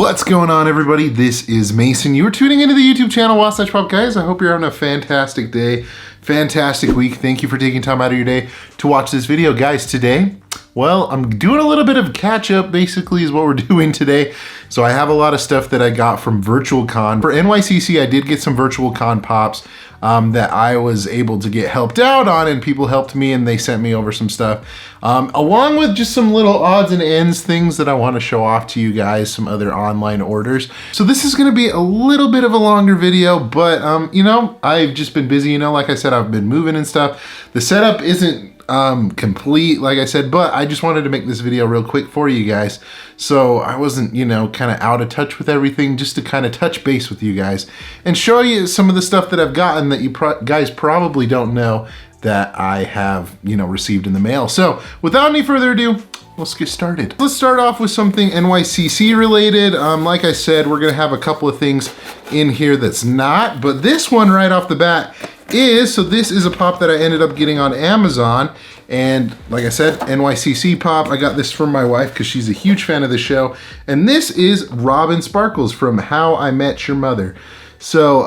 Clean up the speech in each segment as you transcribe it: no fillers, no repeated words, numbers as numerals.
What's going on, everybody? This is Mason. You are tuning into the YouTube channel Wasatch Pop. Guys, I hope you're having a fantastic day, fantastic week. Thank you for taking time out of your day to watch this video. Guys, today, well, I'm doing a little bit of catch up, basically, is what we're doing today. So I have a lot of stuff that I got from Vrtual Con. For NYCC, I did get some Vrtual Con pops that I was able to get helped out on, and people helped me and they sent me over some stuff. Along with just some little odds and ends, things that I want to show off to you guys, some other online orders. So this is going to be a little bit of a longer video, but you know, I've just been busy, you know, like I said, I've been moving and stuff. The setup isn't complete, like I said, but I just wanted to make this video real quick for you guys. So I wasn't, you know, kind of out of touch with everything, just to kind of touch base with you guys and show you some of the stuff that I've gotten that you guys probably don't know that I have, you know, received in the mail. So without any further ado, let's get started. Let's start off with something NYCC related. Like I said, we're gonna have a couple of things in here that's not, but this one right off the bat is, so this is a pop that I ended up getting on Amazon. And like I said, NYCC pop. I got this from my wife because she's a huge fan of the show. And this is Robin Sparkles from How I Met Your Mother. So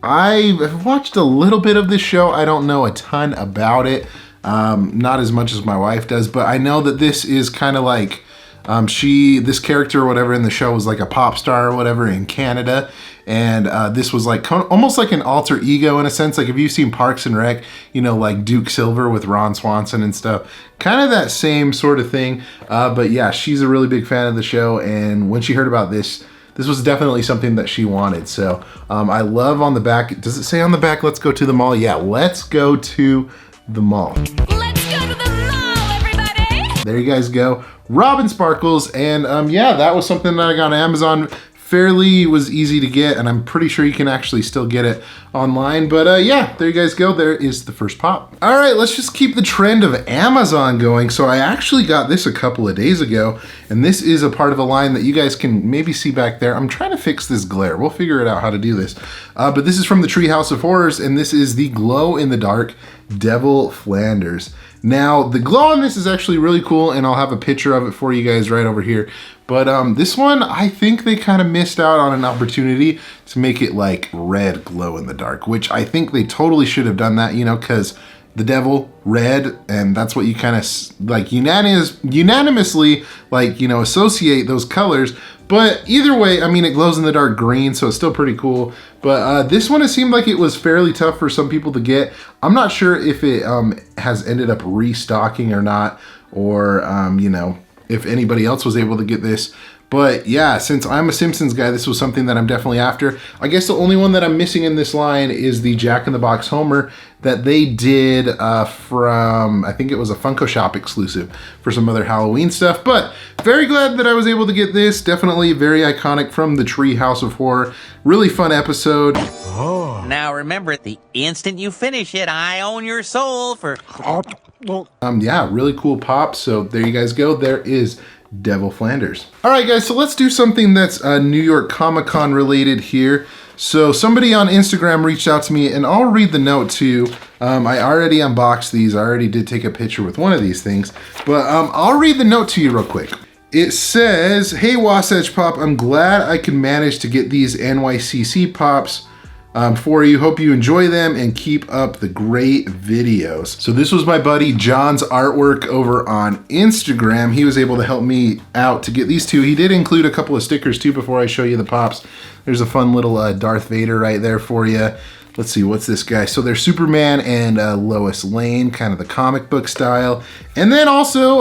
I've watched a little bit of this show. I don't know a ton about it. Not as much as my wife does, but I know that this is kind of like, this character or whatever in the show was like a pop star or whatever in Canada. And this was like almost like an alter ego in a sense. Like if you've seen Parks and Rec, you know, like Duke Silver with Ron Swanson and stuff, kind of that same sort of thing. But yeah, she's a really big fan of the show. And when she heard about this was definitely something that she wanted. So I love on the back, does it say on the back, let's go to the mall? Yeah, let's go to the mall. Let's go to the mall, everybody! There you guys go. Robin Sparkles. And yeah, that was something that I got on Amazon. Fairly was easy to get, and I'm pretty sure you can actually still get it online. But yeah, there you guys go. There is the first pop. All right, let's just keep the trend of Amazon going. So I actually got this a couple of days ago, and this is a part of a line that you guys can maybe see back there. I'm trying to fix this glare. We'll figure it out how to do this. But this is from the Treehouse of Horrors, and this is the glow-in-the-dark Devil Flanders. Now, the glow on this is actually really cool, and I'll have a picture of it for you guys right over here. But this one, I think they kind of missed out on an opportunity to make it like red glow in the dark, which I think they totally should have done that, you know, because the devil, red, and that's what you kind of like unanimously like, you know, associate those colors. But either way, I mean, it glows in the dark green, so it's still pretty cool. But this one, it seemed like it was fairly tough for some people to get. I'm not sure if it has ended up restocking or not, or, you know, if anybody else was able to get this. But yeah, since I'm a Simpsons guy, this was something that I'm definitely after. I guess the only one that I'm missing in this line is the Jack in the Box Homer that they did from, I think it was a Funko Shop exclusive for some other Halloween stuff. But very glad that I was able to get this. Definitely very iconic from the Treehouse of Horror. Really fun episode. Oh. Now remember, the instant you finish it, I own your soul for... Yeah, really cool pop. So there you guys go. There is Devil Flanders. All right, guys, so let's do something that's New York Comic Con related here. So somebody on Instagram reached out to me, and I'll read the note to you. I already unboxed these. I already did take a picture with one of these things, but I'll read the note to you real quick. It says, "Hey Wasatch Pop, I'm glad I could manage to get these NYCC pops for you. Hope you enjoy them and keep up the great videos." So this was my buddy John's artwork over on Instagram. He was able to help me out to get these two. He did include a couple of stickers too before I show you the pops. There's a fun little Darth Vader right there for you. Let's see, what's this guy? So there's Superman and Lois Lane, kind of the comic book style. And then also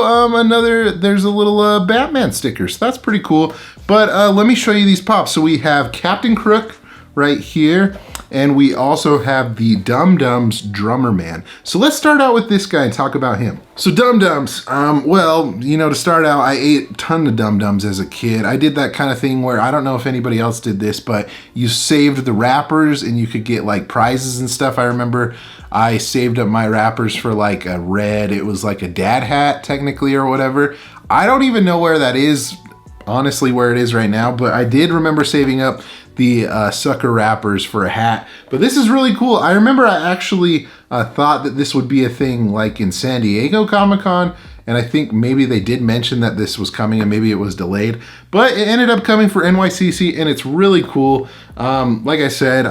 there's a little Batman sticker. So that's pretty cool. But let me show you these pops. So we have Captain Crook right here, and we also have the Dum Dums Drummer Man. So let's start out with this guy and talk about him. So Dum Dums, well, you know, to start out, I ate a ton of Dum Dums as a kid. I did that kind of thing where, I don't know if anybody else did this, but you saved the wrappers and you could get like prizes and stuff. I remember I saved up my wrappers for like a red, it was like a dad hat technically or whatever. I don't even know where that is, honestly, where it is right now, but I did remember saving up the sucker wrappers for a hat. But this is really cool. I remember I actually thought that this would be a thing like in San Diego Comic-Con, and I think maybe they did mention that this was coming and maybe it was delayed, but it ended up coming for NYCC, and it's really cool. Like I said,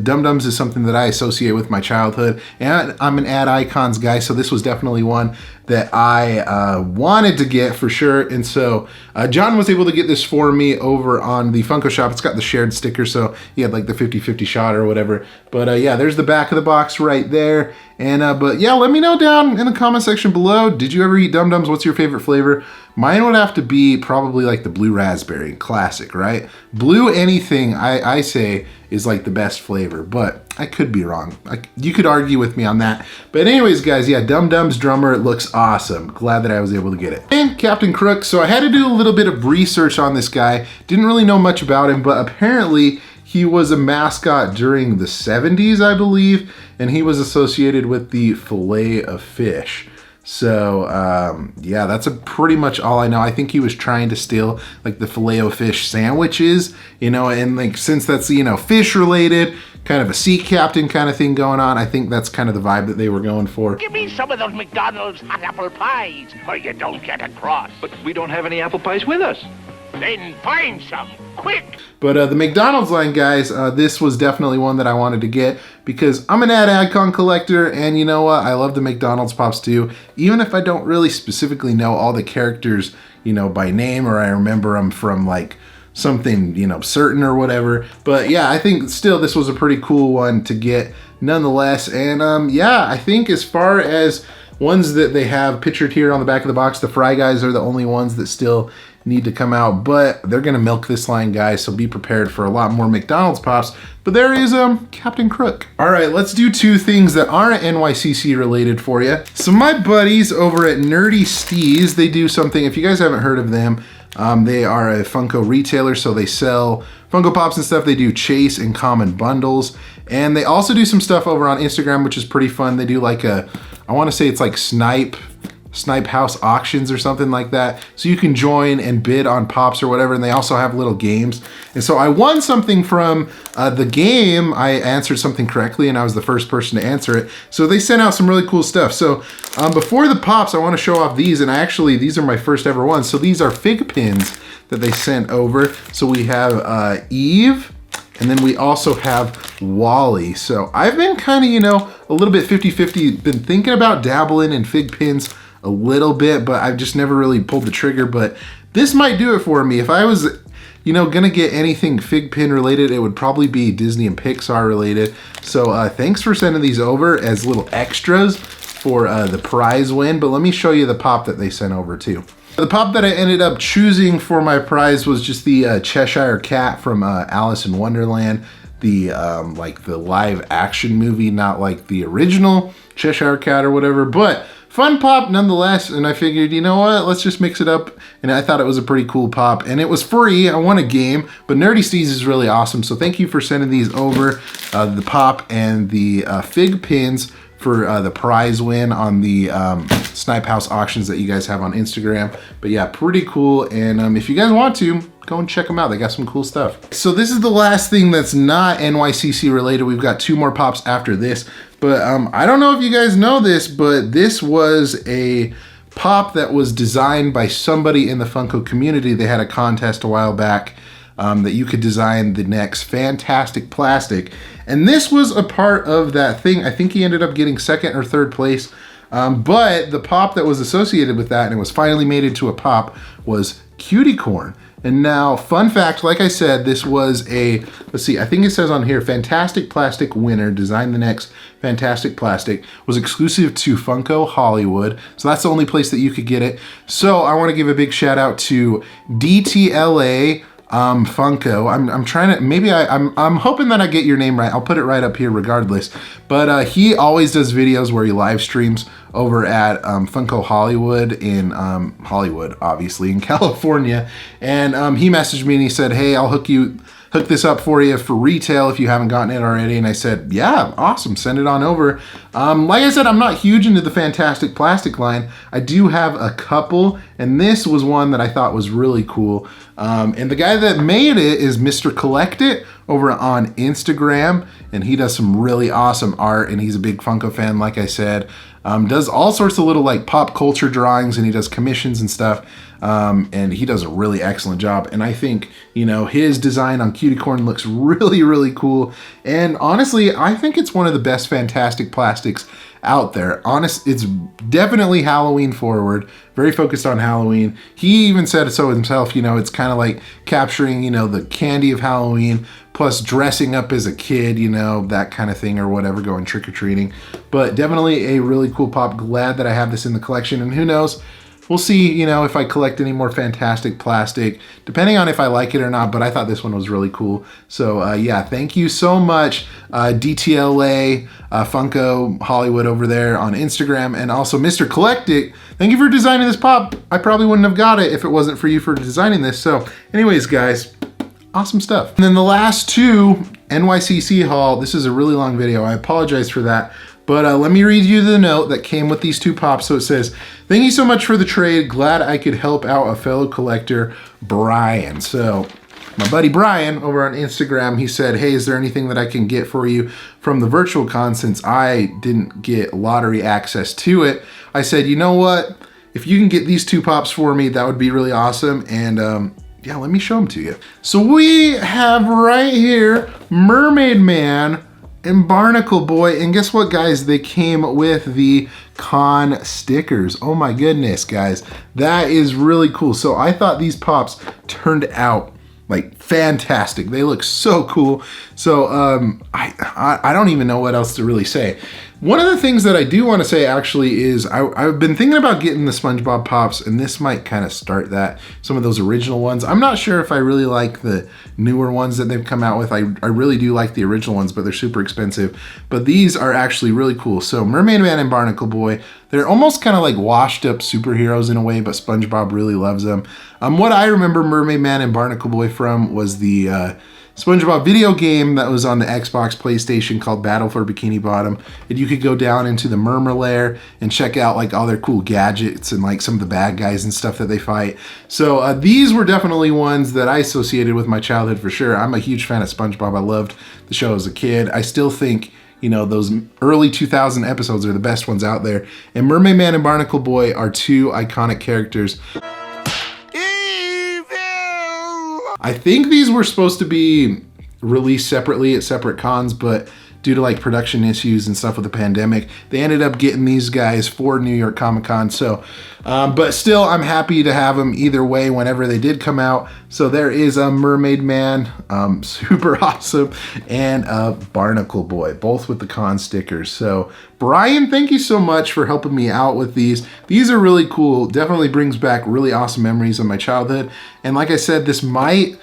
Dum Dums is something that I associate with my childhood, and I'm an ad icons guy, so this was definitely one that I wanted to get for sure. And so John was able to get this for me over on the Funko shop. It's got the shared sticker, so he had like the 50-50 shot or whatever. But yeah, there's the back of the box right there. And but yeah, let me know down in the comment section below, did you ever eat Dum Dums? What's your favorite flavor? Mine would have to be probably like the blue raspberry, classic, right? Blue anything, I say, is like the best flavor, but I could be wrong. You could argue with me on that. But anyways, guys, yeah, Dum Dum's drummer, it looks awesome. Glad that I was able to get it. And Captain Crook, so I had to do a little bit of research on this guy. Didn't really know much about him, but apparently he was a mascot during the 70s, I believe, and he was associated with the fillet of fish. So yeah, that's pretty much all I know. I think he was trying to steal like the Filet-O-Fish sandwiches, and like since that's fish related, kind of a sea captain kind of thing going on, I think that's kind of the vibe that they were going for. Give me some of those McDonald's hot apple pies, or you don't get across. But we don't have any apple pies with us. Then find some, quick! But the McDonald's line, guys, this was definitely one that I wanted to get because I'm an ad icon collector, and you know what? I love the McDonald's Pops too, even if I don't really specifically know all the characters, by name, or I remember them from like something, certain or whatever. But yeah, I think still this was a pretty cool one to get nonetheless. And yeah, I think as far as ones that they have pictured here on the back of the box, the Fry Guys are the only ones that still need to come out, but they're gonna milk this line, guys, so be prepared for a lot more McDonald's Pops. But there is Captain Crook. All right, let's do two things that aren't NYCC related for you. So my buddies over at Nerdy Stees, they do something, if you guys haven't heard of them, they are a Funko retailer, so they sell Funko Pops and stuff. They do chase and common bundles, and they also do some stuff over on Instagram, which is pretty fun. They do like I wanna say it's like Snipe House auctions or something like that. So you can join and bid on Pops or whatever, and they also have little games. And so I won something from the game. I answered something correctly, and I was the first person to answer it. So they sent out some really cool stuff. So before the Pops, I wanna show off these, and these are my first ever ones. So these are fig pins that they sent over. So we have Eve, and then we also have Wally. So I've been kind of, a little bit 50-50, been thinking about dabbling in fig pins a little bit, but I've just never really pulled the trigger. But this might do it for me. If I was, gonna get anything fig pin related, it would probably be Disney and Pixar related. So thanks for sending these over as little extras for the prize win. But let me show you the Pop that they sent over too. The Pop that I ended up choosing for my prize was just the Cheshire Cat from Alice in Wonderland. The like the live action movie, not like the original Cheshire Cat or whatever, but fun Pop nonetheless. And I figured, you know what, let's just mix it up. And I thought it was a pretty cool Pop, and it was free. I won a game, but Nerdy Stees is really awesome. So thank you for sending these over, the Pop and the fig pins for the prize win on the Snipe House auctions that you guys have on Instagram. But yeah, pretty cool. And if you guys want to, go and check them out. They got some cool stuff. So this is the last thing that's not NYCC related. We've got two more Pops after this. But I don't know if you guys know this, but this was a Pop that was designed by somebody in the Funko community. They had a contest a while back that you could design the next Fantastic Plastic. And this was a part of that thing. I think he ended up getting second or third place. But the Pop that was associated with that, and it was finally made into a Pop, was Cutie Corn. And now, fun fact, like I said, this was a, let's see, I think it says on here, Fantastic Plastic winner, designed the next Fantastic Plastic, was exclusive to Funko Hollywood. So that's the only place that you could get it. So I want to give a big shout out to DTLA Funko. I'm trying to, maybe I'm hoping that I get your name right. I'll put it right up here regardless. But he always does videos where he live streams over at Funko Hollywood in Hollywood, obviously in California. And he messaged me and he said, hey, I'll hook you hook this up for you for retail if you haven't gotten it already. And I said, yeah, awesome, send it on over. Like I said, I'm not huge into the Fantastic Plastic line. I do have a couple, and this was one that I thought was really cool. And the guy that made it is Mr. Collect It over on Instagram, and he does some really awesome art, and he's a big Funko fan, like I said. Does all sorts of little like pop culture drawings, and he does commissions and stuff. And he does a really excellent job. And I think, you know, his design on Cutie Corn looks really, really cool. And honestly, I think it's one of the best Fantastic Plastics out there. It's definitely Halloween forward, very focused on Halloween. He even said so himself, you know, it's kind of like capturing, you know, the candy of Halloween plus dressing up as a kid, you know, that kind of thing or whatever, going trick-or-treating. But definitely a really cool pop. Glad that I have this in the collection, and who knows, we'll see, you know, if I collect any more Fantastic Plastic, depending on if I like it or not, but I thought this one was really cool. So yeah, thank you so much, DTLA, Funko Hollywood over there on Instagram, and also Mr. Collect It. Thank you for designing this pop. I probably wouldn't have got it if it wasn't for you for designing this. So anyways, guys, awesome stuff. And then the last two, NYCC haul. This is a really long video. I apologize for that. But let me read you the note that came with these two pops. So it says, thank you so much for the trade. Glad I could help out a fellow collector, Brian. So my buddy Brian over on Instagram, he said, hey, is there anything that I can get for you from the Vrtual Con since I didn't get lottery access to it? I said, you know what? If you can get these two pops for me, that would be really awesome. And yeah, let me show them to you. So we have right here, Mermaid Man and Barnacle Boy, and guess what, guys? They came with the con stickers. Oh my goodness, guys, that is really cool. So I thought these pops turned out like fantastic. They look so cool. So I don't even know what else to really say. One of the things that I do want to say actually is I've been thinking about getting the SpongeBob Pops, and this might kind of start that, some of those original ones. I'm not sure if I really like the newer ones that they've come out with. I really do like the original ones, but they're super expensive. But these are actually really cool. So Mermaid Man and Barnacle Boy, they're almost kind of like washed up superheroes in a way, but SpongeBob really loves them. What I remember Mermaid Man and Barnacle Boy from was the SpongeBob video game that was on the Xbox PlayStation called Battle for Bikini Bottom. And you could go down into the Merma lair and check out like all their cool gadgets and like some of the bad guys and stuff that they fight. So these were definitely ones that I associated with my childhood for sure. I'm a huge fan of SpongeBob. I loved the show as a kid. I still think, you know, those early 2000 episodes are the best ones out there. And Mermaid Man and Barnacle Boy are two iconic characters. I think these were supposed to be released separately at separate cons, but due to like production issues and stuff with the pandemic, they ended up getting these guys for New York Comic Con. So, but still, I'm happy to have them either way whenever they did come out. So there is a Mermaid Man, super awesome, and a Barnacle Boy, both with the con stickers. So Brian, thank you so much for helping me out with these. These are really cool. Definitely brings back really awesome memories of my childhood. And like I said, this might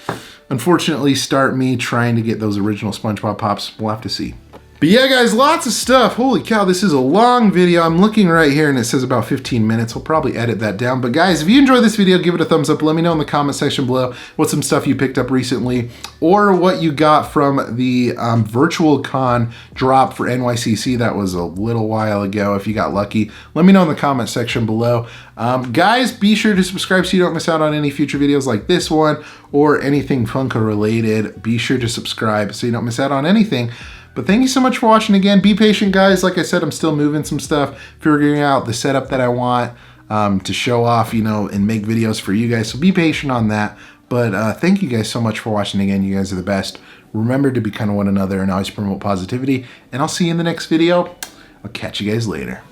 unfortunately start me trying to get those original SpongeBob Pops. We'll have to see. But yeah, guys, lots of stuff. Holy cow, this is a long video. I'm looking right here and it says about 15 minutes. We'll probably edit that down. But guys, if you enjoyed this video, give it a thumbs up. Let me know in the comment section below what some stuff you picked up recently or what you got from the Vrtual Con drop for NYCC. That was a little while ago. If you got lucky, let me know in the comment section below. Guys, be sure to subscribe so you don't miss out on any future videos like this one or anything Funko related. Be sure to subscribe so you don't miss out on anything. But thank you so much for watching again. Be patient, guys. Like I said, I'm still moving some stuff, figuring out the setup that I want to show off, you know, and make videos for you guys. So be patient on that. But thank you guys so much for watching again. You guys are the best. Remember to be kind of one another and always promote positivity. And I'll see you in the next video. I'll catch you guys later.